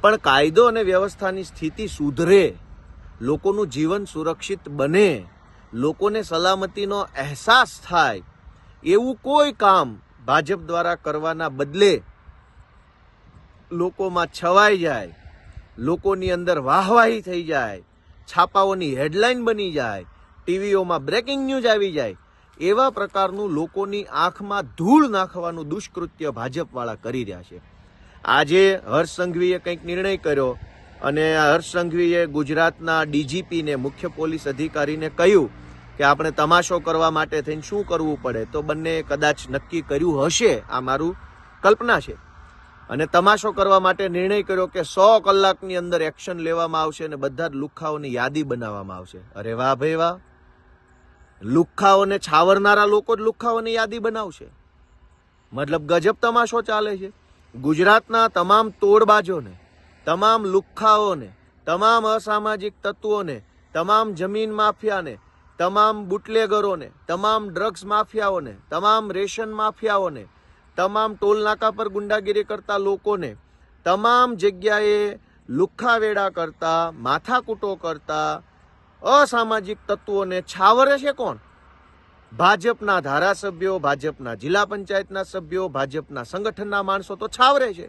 પણ કાયદો અને વ્યવસ્થાની સ્થિતિ સુધરે, લોકોનું જીવન સુરક્ષિત બને, લોકોને સલામતીનો અહેસાસ થાય, એવું કોઈ કામ ભાજપ દ્વારા કરવાના બદલે લોકોમાં છવાઈ જાય, લોકોની અંદર વાહવાહી થઈ જાય, છાપાઓની હેડલાઇન બની જાય, ટીવીઓમાં બ્રેકિંગ ન્યૂઝ આવી જાય, એવા પ્રકારનું લોકોની આંખમાં ધૂળ નાખવાનું દુષ્કૃત્ય ભાજપવાળા કરી રહ્યા છે. આજે હર્ષ સંઘવીએ કંઈક નિર્ણય કર્યો અને હર્ષ સંઘવીએ ગુજરાતના ડીજીપીને, મુખ્ય પોલીસ અધિકારીને કહ્યું કે આપણે તમાશો કરવા માટે થઈને શું કરવું પડે, તો બંને કદાચ નક્કી કર્યું હશે, આ મારું કલ્પના છે, અને તમાશો કરવા માટે નિર્ણય કર્યો કે 100 કલાકની અંદર એક્શન લેવામાં આવશે અને બધા જ લુખ્ખાઓની યાદી બનાવવામાં આવશે. અરે વાહ ભાઈ વાહ, લુખ્ખાઓને છાવરનારા લોકો જ લુખ્ખાઓની યાદી બનાવશે, મતલબ ગજબ તમાશો ચાલે છે. ગુજરાતના તમામ તોડબાજોને, તમામ લુખ્ખાઓને, તમામ અસામાજિક તત્વોને, તમામ જમીન માફિયાને, તમામ બુટલેગરોને, તમામ ડ્રગ્સ માફિયાઓને, તમામ રેશન માફિયાઓને, તમામ ટોલ નાકા પર ગુંડાગીરી કરતા લોકોને, તમામ જગ્યાએ લુખ્ખાવેડા કરતા, માથાકૂટો કરતા અસામાજિક તત્વોને છાવરે છે કોણ? ભાજપના ધારાસભ્યો, ભાજપના જિલ્લા પંચાયતના સભ્યો, ભાજપના સંગઠનના માણસો તો છાવરે છે.